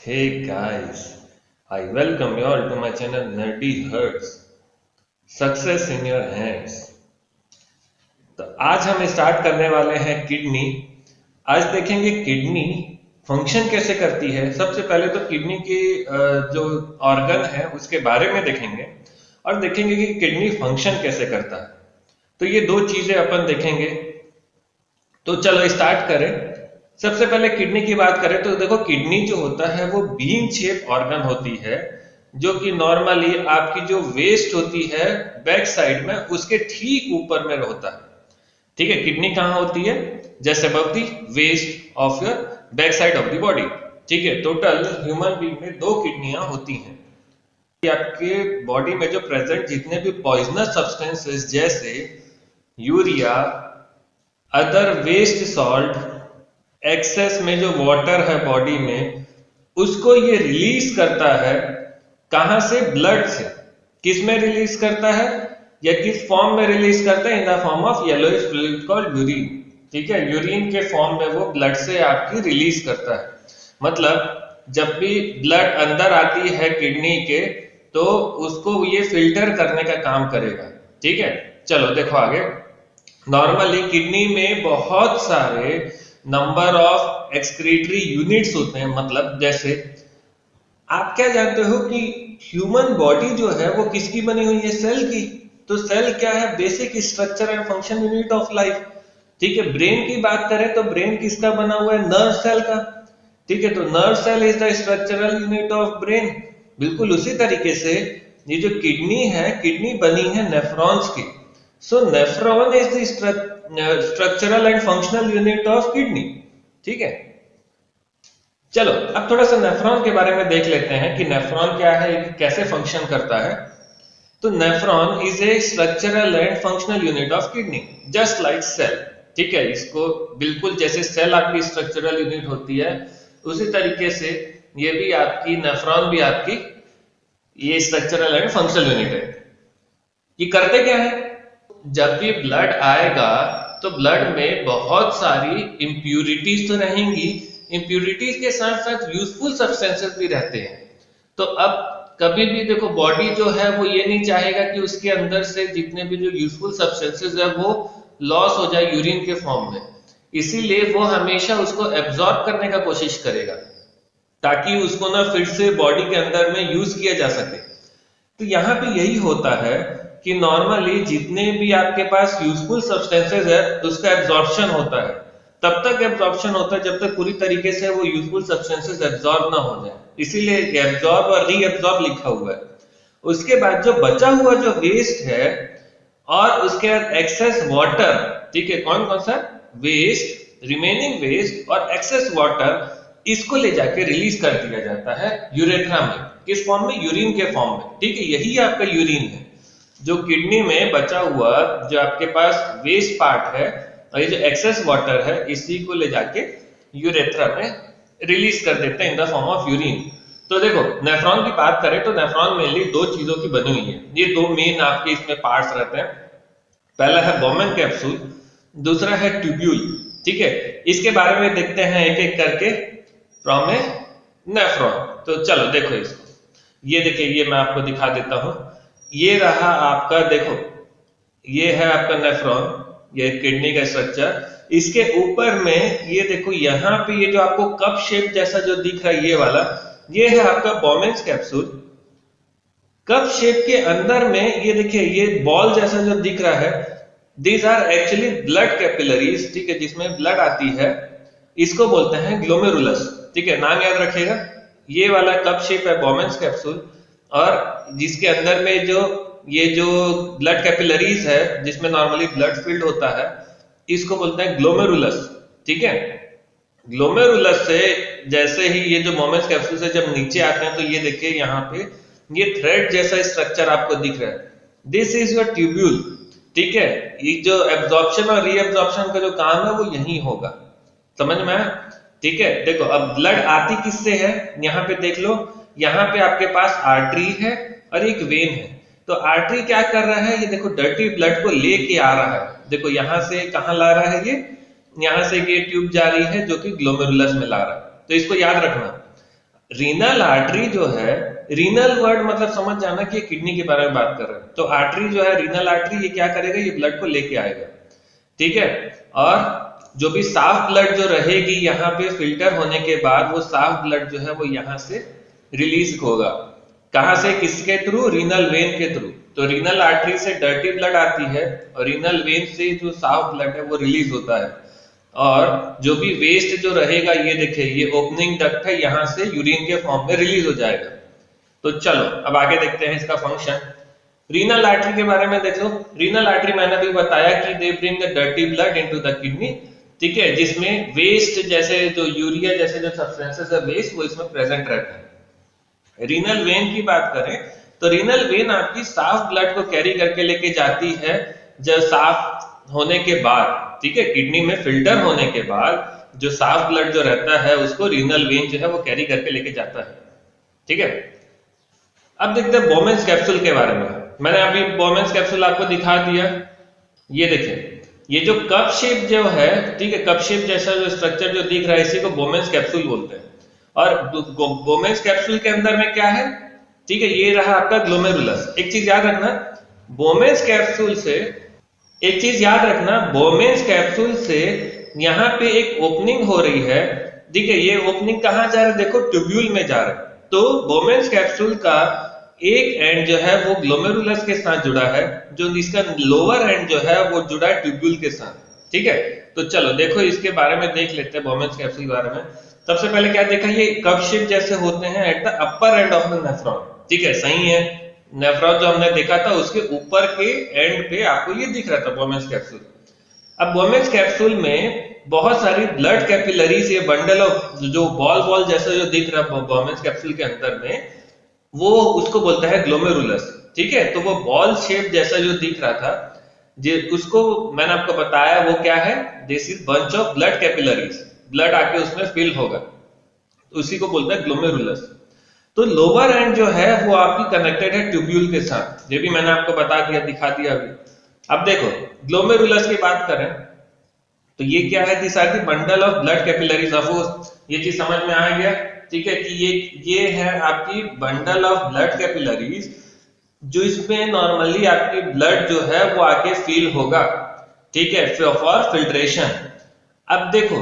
Hey guys, I welcome you all to my channel Nerdy Herds. Success in your hands. तो आज हम start करने वाले हैं किडनी। आज देखेंगे किडनी फंक्शन कैसे करती है। सबसे पहले तो किडनी की जो ऑर्गन है उसके बारे में देखेंगे और देखेंगे कि किडनी फंक्शन कैसे करता है। तो ये दो चीजें अपन देखेंगे। तो चलो स्टार्ट करें। सबसे पहले किडनी की बात करें तो देखो किडनी जो होता है वो बीन शेप ऑर्गन होती है, जो कि नॉर्मली आपकी जो वेस्ट होती है बैक साइड में उसके ठीक ऊपर में होता है। ठीक है, किडनी कहाँ होती है? Just above the waist of your back side of the body. ठीक है, टोटल ह्यूमन बीइंग में दो किडनियां होती हैं। आपके बॉडी में जो प्रेजेंट जितने भी पॉइजनस सब्सटेंसेस जैसे urea, other waste salt, excess में जो वाटर है बॉडी में, उसको ये रिलीज करता है। कहां से? ब्लड से। किस में रिलीज करता है या किस फॉर्म में रिलीज करता है? In the form of yellowish fluid called urine. ठीक है, यूरिन के फॉर्म में वो ब्लड से आपकी रिलीज करता है। मतलब जब भी ब्लड अंदर आती है किडनी के तो उसको ये फिल्टर करने का काम करेगा। ठीक है, चलो देखो आगे। नॉर्मली किडनी में बहुत सारे नंबर ऑफ एक्सक्रीटरी यूनिट्स होते हैं। मतलब जैसे आप क्या जानते हो कि ह्यूमन बॉडी जो है वो किसकी बनी हुई है? सेल की। तो सेल क्या है? Basic structure and function unit of life. ठीक है, ब्रेन की बात करें तो ब्रेन किसका बना हुआ है? नर्व सेल का। ठीक है, तो nerve cell is the structural unit of brain. बिल्कुल उसी तरीके से ये जो किडनी है, किडनी बनी है नेफ्रॉन्स की। So nephron is the structural and functional unit of kidney. ठीक है, चलो अब थोड़ा सा नेफ्रॉन के बारे में देख लेते हैं कि नेफ्रॉन क्या है, कैसे फंक्शन करता है। तो nephron is a structural and functional unit of kidney just like cell. ठीक है, इसको बिल्कुल जैसे सेल आपकी स्ट्रक्चरल यूनिट होती है उसी तरीके से ये भी आपकी नेफ्रॉन भी आपकी ये स्ट्रक्चरल एंड फंक्शनल यूनिट है। ये करते क्या है? जब भी ब्लड आएगा तो ब्लड में बहुत सारी इंप्यूरिटीज तो रहेंगी, इंप्यूरिटीज के साथ साथ यूजफुल सब्सटेंसेस भी रहते हैं। तो अब कभी भी देखो बॉडी जो है वो ये नहीं चाहेगा कि उसके अंदर से जितने भी जो यूजफुल सब्सटेंसेस है वो लॉस हो जाए यूरिन के फॉर्म में। इसीलिए वो हमेशा उसको एब्जॉर्ब करने का कोशिश करेगा ताकि उसको ना फिर से बॉडी के अंदर में यूज किया जा सके। तो यहाँ पे यही होता है कि नॉर्मली जितने भी आपके पास यूजफुल सब्सटेंसेस है उसका एब्जॉर्प्शन होता है। तब तक एब्जॉर्प्शन होता है जब तक पूरी तरीके से वो यूजफुल सब्सटेंसेस एब्जॉर्ब ना हो जाए। इसीलिए एब्जॉर्ब और रीएब्जॉर्ब लिखा हुआ है। उसके बाद जो बचा हुआ जो वेस्ट है और उसके बाद एक्सेस वाटर। ठीक है, कौन कौन सा? वेस्ट, रिमेनिंग वेस्ट और एक्सेस वाटर, इसको ले जाके रिलीज कर दिया जाता है यूरेथ्रा में। किस फॉर्म में? यूरिन के फॉर्म में। ठीक है, यही आपका यूरिन है जो किडनी में बचा हुआ जो आपके पास वेस्ट पार्ट है और ये जो एक्सेस वाटर है इसी को ले जाके यूरेथ्रा में रिलीज कर देते हैं in the form of urine. तो देखो नेफ्रॉन की बात करें तो नेफ्रॉन मेनली दो चीजों की बनी हुई है। ये दो मेन आपके इसमें पार्ट्स रहते हैं। पहला है बोमेन कैप्सूल, दूसरा है ट्यूब्यूल। ठीक है, इसके बारे में देखते हैं एक एक करके फ्रॉम ए नेफ्रॉन। तो चलो देखो इसको, ये देखिए, ये मैं आपको दिखा देता हूं। ये रहा आपका, देखो ये है आपका नेफ्रॉन, ये किडनी का स्ट्रक्चर। इसके ऊपर में ये देखो यहाँ पे ये जो आपको कप शेप जैसा जो दिख रहा है ये वाला, ये है आपका बोमेन्स कैप्सूल। कप शेप के अंदर में ये देखिए ये बॉल जैसा जो दिख रहा है, these are actually blood capillaries. ठीक है, जिसमें ब्लड आती है, इसको बोलते हैं ग्लोमेरुलस। ठीक है, नाम याद रखिएगा। ये वाला कप शेप है बोमेन्स कैप्सूल और जिसके अंदर में जो ये जो ब्लड कैपिलरीज है जिसमें नॉर्मली ब्लड फिल्ड होता है, इसको बोलते हैं ग्लोमेरुलस। ठीक है, ग्लोमेरुलस से जैसे ही ये जो मोमेंट्स कैप्सूल से जब नीचे आते हैं तो ये देखिए यहाँ पे ये थ्रेड जैसा स्ट्रक्चर आपको दिख रहा है। This is your tubule. ठीक है, ये जो एब्जॉर्प्शन और रीएब्जॉर्प्शन का जो काम है वो यही होगा। समझ में आया? ठीक है, देखो अब ब्लड आती किससे है, यहाँ पे देख लो। यहाँ पे आपके पास आर्टरी है और एक वेन है। तो आर्टरी क्या कर रहा है? ये देखो डर्टी ब्लड को लेके आ रहा है। देखो यहाँ से कहाँ ला रहा है? ये यहाँ से ये ट्यूब जा रही है जो कि ग्लोमेरुलस में ला रहा है। तो इसको याद रखना। रीनल आर्टरी जो है, रीनल वर्ड मतलब समझ जाना कि ये किडनी के बारे में बात कर रहे हैं। तो आर्टरी जो है, रीनल आर्टरी, ये क्या करेगा, ये ब्लड को लेके आएगा, ठीक है। और जो भी साफ ब्लड जो रहेगी यहाँ पे फिल्टर होने के बाद, वो साफ ब्लड जो है वो यहाँ से रिलीज होगा। कहाँ से, किसके थ्रू, रीनल वेन के थ्रू। तो रीनल आर्टरी से डर्टी ब्लड आती है और रीनल वेन से जो साफ ब्लड है वो रिलीज होता है। और जो भी वेस्ट जो रहेगा, ये देखिए ये ओपनिंग डक्ट है, यहाँ से यूरिन के फॉर्म में रिलीज हो जाएगा। तो चलो अब आगे देखते हैं इसका फंक्शन। रीनल आर्टरी के बारे में देख लो। रीनल आर्टरी मैंने अभी बताया कि they bring the dirty blood into the kidney, ठीक है, जिसमें वेस्ट जैसे जो यूरिया जैसे जो सब्सटेंसेस है वेस्ट, वो इसमें प्रेजेंट रहता है। रीनल वेन की बात करें तो रीनल वेन आपकी साफ ब्लड को कैरी करके लेके जाती है, जब साफ होने के बाद, ठीक है, किडनी में फिल्टर होने के बाद जो साफ ब्लड जो रहता है उसको रीनल वेन जो है वो कैरी करके लेके जाता है, ठीक है। अब देखते हैं बोमेंस कैप्सूल के बारे में। मैंने अभी बोमेंस कैप्सूल आपको दिखा दिया। ये देखिए, ये जो कप शेप जो है, ठीक है, कप शेप जैसा जो स्ट्रक्चर जो दिख रहा है, इसी को बोमेंस कैप्सूल बोलते हैं। और बोमेंस कैप्सूल के अंदर में क्या है, ठीक है, ये रहा आपका ग्लोमेरुलस। एक चीज याद रखना, बोमेंस कैप्सूल से, एक चीज याद रखना, बोमेंस कैप्सूल से यहाँ पे एक ओपनिंग हो रही है, ठीक है। ये ओपनिंग कहाँ जा रहा है, देखो ट्यूब्यूल में जा रहा है। तो बोमेंस कैप्सूल का एक एंड जो है वो ग्लोमेरुलस के साथ जुड़ा है, जो इसका लोअर एंड जो है वो जुड़ा है ट्यूब्यूल के साथ, ठीक है। तो चलो देखो इसके बारे में देख लेते हैं, बोमेंस कैप्सूल के बारे में। सबसे पहले क्या देखा, ये कप शेप जैसे होते हैं at the upper end of the nephron, ठीक है, सही है। नेफ्रॉन जो हमने देखा था उसके ऊपर के एंड पे आपको ये दिख रहा था बोमेंस कैप्सूल। अब बोमेंस कैप्सूल में बहुत सारी ब्लड कैपिलरीज, ये बंडल ऑफ जो बॉल बॉल जैसा जो दिख रहा है बोमेंस कैप्सूल के अंदर में, वो उसको बोलता है ग्लोमेरुलस, ठीक है। तो वो बॉल शेप जैसा जो दिख रहा था, जो उसको मैंने आपको बताया वो क्या है, this is bunch of blood capillaries, blood आके उसमें फिल होगा, तो उसी को बोलता है ग्लोमेरुलस। तो लोअर एंड जो है वो आपकी कनेक्टेड है ट्यूब्यूल के साथ, ये भी मैंने आपको बता दिया, दिखा दिया अभी। अब देखो ग्लोमेरुलस की बात करें तो ये क्या है, this are the bundle of blood capillaries of, ये चीज समझ में आ गया, ठीक है, कि ये है आपकी बंडल ऑफ ब्लड कैपिलरीज, जो इसमें नॉर्मली आपकी ब्लड जो है वो आके फील होगा, ठीक है, फॉर फिल्ट्रेशन। अब देखो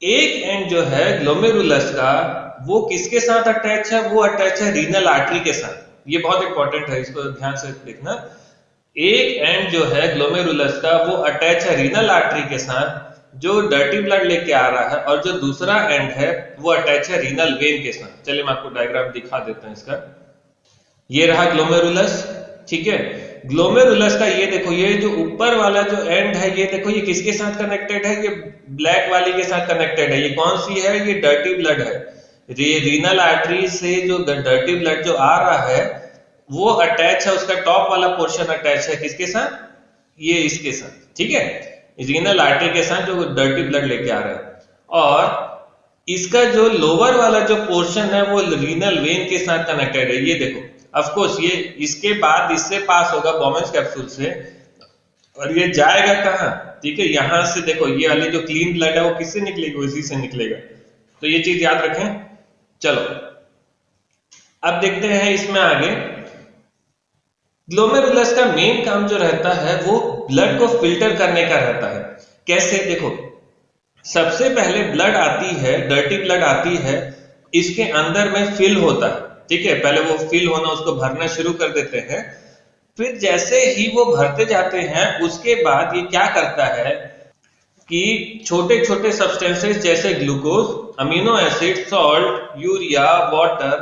एक एंड जो है ग्लोमेरुलस का, वो किसके साथ अटैच है, वो अटैच है रीनल आर्टरी के साथ। ये बहुत इंपॉर्टेंट है, इसको ध्यान से देखना। एक एंड जो है ग्लोमेरुलस का वो अटैच है रीनल आर्टरी के साथ, जो डर्टी ब्लड लेके आ रहा है, और जो दूसरा एंड है वो अटैच है रीनल वेन के साथ। चलिए मैं आपको डायग्राम दिखा देता हूं इसका। ये रहा ग्लोमेरुलस, ठीक है। ग्लोमेरुलस का ये देखो, ये जो ऊपर वाला जो एंड है, ये देखो ये किसके साथ कनेक्टेड है, ये ब्लैक वाली के साथ कनेक्टेड है। ये कौन सी है, ये डर्टी ब्लड है। रीनल आर्टरी से जो डर्टी ब्लड जो आ रहा है वो अटैच है, उसका टॉप वाला पोर्शन अटैच है किसके साथ, ये इसके साथ, ठीक है, रीनल आर्टरी के साथ जो डर्टी ब्लड लेके आ रहा है। और इसका जो लोअर वाला जो पोर्शन है वो रीनल वेन के साथ कनेक्टेड है। ये देखो, ऑफ कोर्स ये इसके बाद इससे पास होगा बोमेंस कैप्सूल से, और ये जाएगा कहाँ, ठीक है, यहां से। देखो ये वाली जो क्लीन ब्लड है वो किससे निकलेगी, इसी से निकलेगा। तो ये चीज याद रखें। चलो अब देखते हैं इसमें आगे। ग्लोमेरुलस का मेन काम जो रहता है वो ब्लड को फिल्टर करने का रहता है। कैसे, देखो सबसे पहले ब्लड आती है, डर्टी ब्लड आती है, इसके अंदर में फिल होता है, ठीक है, पहले वो फिल होना, उसको भरना शुरू कर देते हैं। फिर जैसे ही वो भरते जाते हैं उसके बाद ये क्या करता है कि छोटे छोटे सब्सटेंसेस जैसे glucose, amino acid, salt, urea, water,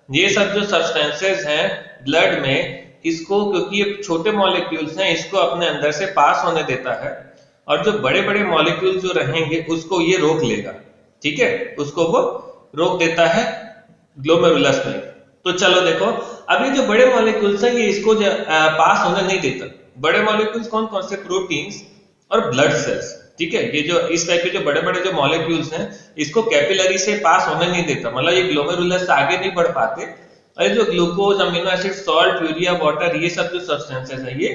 ये सब जो सब्सटेंसेस हैं ब्लड में, इसको, क्योंकि ये छोटे मॉलिक्यूल्स हैं, इसको अपने अंदर से पास होने देता है। और जो बड़े बड़े मॉलिक्यूल जो रहेंगे उसको ये रोक लेगा, ठीक है, उसको वो रोक देता है ग्लोमेरुलस में। तो चलो देखो, अभी जो बड़े मॉलिक्यूल्स हैं ये इसको पास होने नहीं देता। बड़े मॉलिक्यूल्स कौन कौन से, प्रोटीन्स और ब्लड सेल्स, ठीक है। ये जो इस टाइप के जो बड़े बड़े जो मॉलिक्यूल्स हैं इसको कैपिलरी से पास होने नहीं देता, मतलब ये ग्लोमेरुलस से आगे नहीं बढ़ पाते। और जो glucose, amino acid, salt, urea, water, ये सब जो सब्सटेंसेस है ये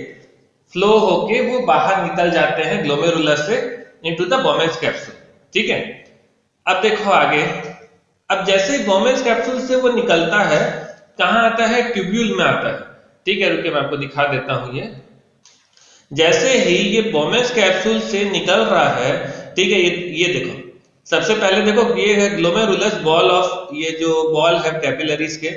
फ्लो होके वो बाहर निकल जाते हैं ग्लोमेरुलस से इनटू द बोमेंस कैप्सूल, ठीक है। अब देखो आगे, अब जैसे ही बोमेन्स कैप्सूल से वो निकलता है, कहाँ आता है? ट्यूब्यूल में आता है। ठीक है, रुकिए मैं आपको दिखा देता हूं। ये जैसे ही ये बोमेन्स कैप्सूल से निकल रहा है, ठीक है, ये देखो, सबसे पहले देखो ये है ग्लोमेरुलस बॉल ऑफ, ये जो बॉल है कैपिलरीज के,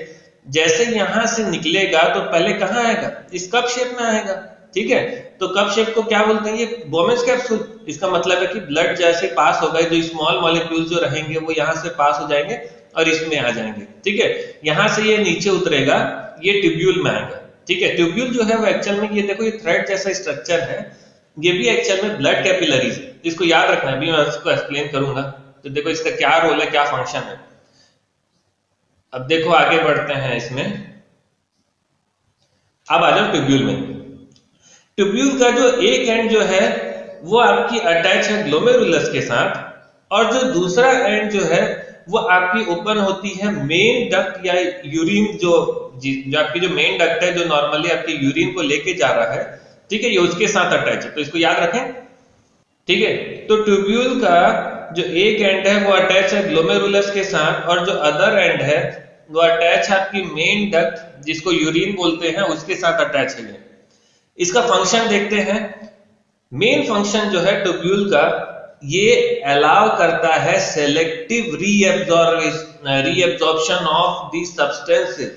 जैसे यहां से निकलेगा तो पहले कहाँ आएगा? इस कप शेप में आएगा। ठीक है, तो कप शेप को क्या बोलते हैं? ये बोमेन्स कैप्सूल। इसका मतलब है कि ब्लड जैसे पास होगा, जो स्मॉल मॉलिक्यूल जो रहेंगे वो यहाँ से पास हो जाएंगे और इसमें आ जाएंगे। ठीक है, यहाँ से ये नीचे उतरेगा, ये ट्यूब्यूल में आएगा। ठीक है, ट्यूब्यूल जो है वो एक्चुअल में, ये देखो ये थ्रेड जैसा स्ट्रक्चर है, ये भी एक्चुअल में ब्लड कैपिलरीज है। इसको याद रखना है, अभी मैं इसको एक्सप्लेन करूंगा। तो देखो इसका क्या रोल है, क्या फंक्शन है। अब देखो आगे बढ़ते हैं इसमें। अब आ जाओ ट्यूब्यूल में। ट्यूब्यूल का जो एक एंड जो है वो आपकी अटैच है ग्लोमेरुलस के साथ, और जो दूसरा एंड जो है वो आपकी ओपन होती है मेन डक्ट या यूरिन, जो आपकी जो मेन डक्ट है, जो नॉर्मली आपकी यूरिन को लेके जा रहा है। ठीक है, ये उसके साथ अटैच है, तो इसको याद रखें। ठीक है, तो ट्यूब्यूल का जो एक एंड है वो अटैच है ग्लोमेरुलस के साथ, और जो अदर एंड है वो अटैच है आपकी मेन डक्ट, जिसको यूरिन बोलते हैं, उसके साथ अटैच है। इसका फंक्शन देखते हैं। मेन फंक्शन जो है ट्यूब्यूल का, ये अलाउ करता है selective reabsorption of the substances.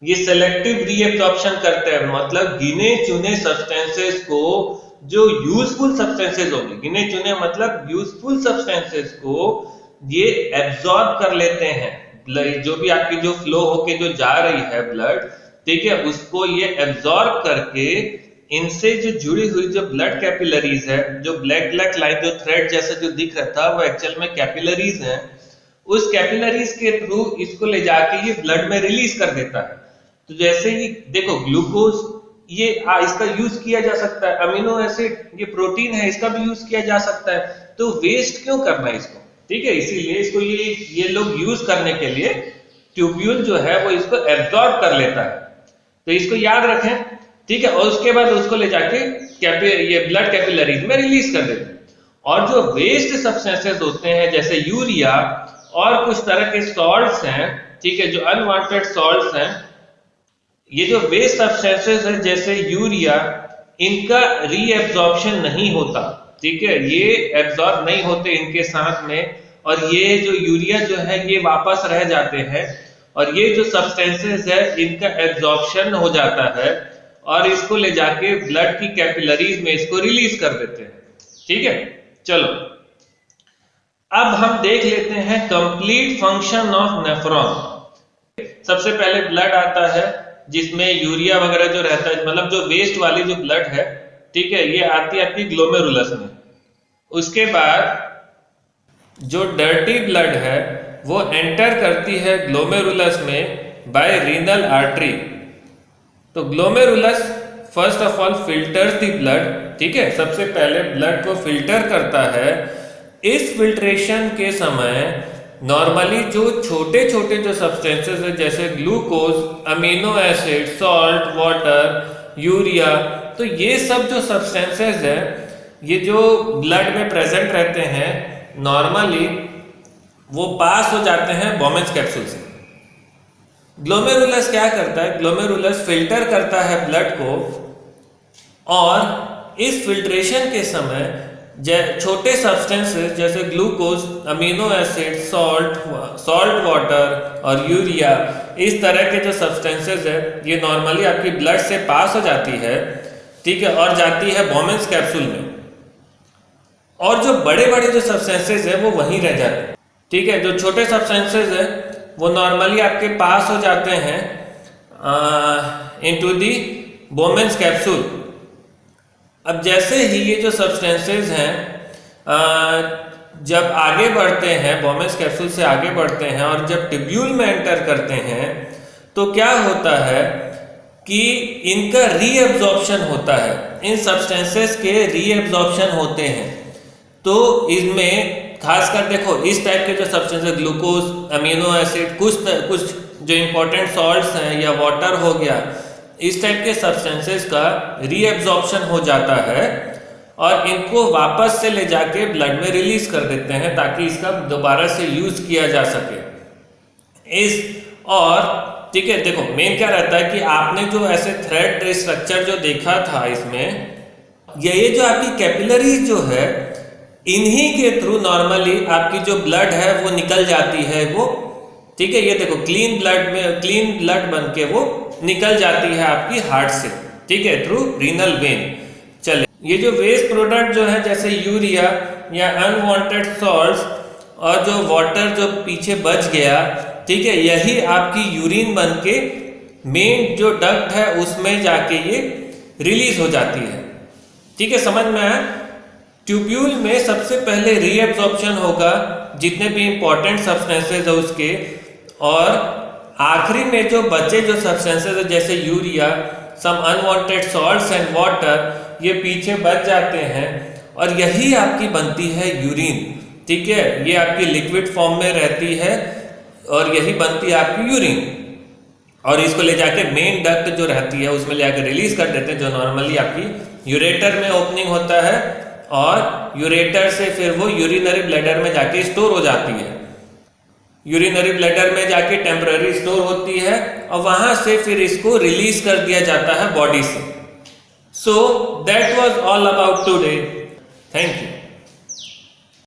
ये सेलेक्टिव रीएब्जॉर्प्शन करते हैं, मतलब गिने चुने सब्सटेंसेस को, जो यूजफुल सब्सटेंसेस होंगे, गिने चुने मतलब यूजफुल सब्सटेंसेस को ये एब्जॉर्ब कर लेते हैं। जो भी आपकी जो फ्लो होके जो जा रही है ब्लड, ठीक है, उसको ये एब्जॉर्ब करके, इनसे जो जुड़ी हुई जो ब्लड कैपिलरीज है, जो ब्लैक ब्लैक लाइन जो थ्रेड जैसा जो दिख रहा था, वो एक्चुअल में कैपिलरीज है। उस कैपिलरीज के थ्रू इसको ले जाके ये ब्लड में रिलीज कर देता है। तो जैसे ही देखो ग्लूकोज, ये इसका यूज किया जा सकता है। अमीनो एसिड, ये प्रोटीन है, इसका भी यूज किया जा सकता है। तो वेस्ट क्यों करना है इसको? ठीक है, इसीलिए इसको ये लोग यूज करने के लिए ट्यूब्यूल जो है वो इसको एब्जॉर्ब कर लेता है। तो इसको याद रखें। ठीक है, और उसके बाद उसको ले जाके ये ब्लड कैपिलरीज में रिलीज कर देते हैं। और जो वेस्ट सब्सटेंसेस होते हैं, जैसे यूरिया और कुछ तरह के सॉल्ट्स हैं, ठीक है, जो अनवांटेड सॉल्ट्स हैं, ये जो वेस्ट सब्सटेंसेस है जैसे यूरिया, इनका रीएब्जॉर्प्शन नहीं होता। ठीक है, ये एब्जॉर्ब नहीं होते इनके साथ में, और ये जो यूरिया जो है ये वापस रह जाते हैं, और ये जो सब्सटेंसेस है इनका एब्जॉर्प्शन हो जाता है, और इसको ले जाके ब्लड की कैपिलरीज में इसको रिलीज कर देते हैं। ठीक है, चलो अब हम देख लेते हैं कंप्लीट फंक्शन ऑफ नेफ्रॉन। सबसे पहले ब्लड आता है, जिसमें यूरिया वगैरह जो रहता है, मतलब जो वेस्ट वाली जो ब्लड है, ठीक है, ये आती है ग्लोमेरुलस में। उसके बाद जो डर्टी ब्लड है वो एंटर करती है ग्लोमेरुलस में बाय रीनल आर्टरी। तो glomerulus first of all filters the blood. ठीक है, सबसे पहले ब्लड को फिल्टर करता है। इस फिल्ट्रेशन के समय नॉर्मली जो छोटे छोटे जो सब्सटेंसेस है, जैसे glucose, amino acid, salt, water, urea, तो ये सब जो सब्सटेंसेस है, ये जो ब्लड में प्रेजेंट रहते हैं, नॉर्मली वो पास हो जाते हैं बोमेन्स कैप्सूल से। ग्लोमेरुलस क्या करता है? ग्लोमेरुलस फिल्टर करता है ब्लड को, और इस फिल्ट्रेशन के समय छोटे सब्सटेंसेस जैसे glucose, amino acid, salt water और यूरिया, इस तरह के जो सब्सटेंसेस है, ये नॉर्मली आपकी ब्लड से पास हो जाती है। ठीक है, और जाती है बोमेन्स कैप्सूल में, और जो बड़े बड़े जो सब्सटेंसेस है वो वहीं रह जाते हैं। ठीक है, जो छोटे सब्सटेंसेस है वो नॉर्मली आपके पास हो जाते हैं इनटू दी बोमेन्स कैप्सूल। अब जैसे ही ये जो सब्सटेंसेस हैं जब आगे बढ़ते हैं, बोमेन्स कैप्सूल से आगे बढ़ते हैं, और जब ट्यूब्यूल में एंटर करते हैं, तो क्या होता है कि इनका रीएब्जॉर्प्शन होता है। इन सब्सटेंसेस के रीएब्जॉर्प्शन होते हैं। तो इसमें खासकर देखो इस टाइप के जो सब्सटेंसेस, ग्लूकोज, अमीनो एसिड, कुछ जो इंपॉर्टेंट सॉल्ट्स हैं या वाटर हो गया, इस टाइप के सब्सटेंसेस का रीएब्जॉर्प्शन हो जाता है, और इनको वापस से ले जाके ब्लड में रिलीज कर देते हैं, ताकि इसका दोबारा से यूज किया जा सके। इस और ठीक है, देखो मेन क्या रहता है कि आपने जो ऐसे थ्रेड स्ट्रक्चर जो देखा था इसमें, ये जो आपकी कैपिलरीज जो है इन्हीं के थ्रू नॉर्मली आपकी जो ब्लड है वो निकल जाती है वो, ठीक है। ये देखो क्लीन ब्लड बन के वो निकल जाती है आपकी हार्ट से, ठीक है, थ्रू रीनल वेन। चले, ये जो वेस्ट प्रोडक्ट जो है जैसे यूरिया या अनवांटेड सॉल्ट्स और जो वाटर जो पीछे बच गया, ठीक है, यही आपकी यूरिन बन के मेन जो डक्ट है उसमें जाके ये रिलीज हो जाती है, ठीक है। समझ में आया? ट्यूब्यूल में सबसे पहले रीएब्जॉर्प्शन होगा जितने भी इंपॉर्टेंट सब्सटेंसेस है उसके, और आखिरी में जो बचे जो सब्सटेंसेस है जैसे urea, some unwanted salts and water, ये पीछे बच जाते हैं और यही आपकी बनती है यूरिन, ठीक है। ये आपकी लिक्विड फॉर्म में रहती है और यही बनती है आपकी यूरिन, और इसको ले जाके मेन डक्ट जो रहती है उसमें ले जाकर रिलीज कर देते हैं, जो नॉर्मली आपकी यूरेटर में ओपनिंग होता है, और यूरेटर से फिर वो यूरिनरी ब्लैडर में जाके स्टोर हो जाती है। यूरिनरी ब्लैडर में जाके टेम्पररी स्टोर होती है और वहां से फिर इसको रिलीज कर दिया जाता है बॉडी से। So that was all about today. Thank you.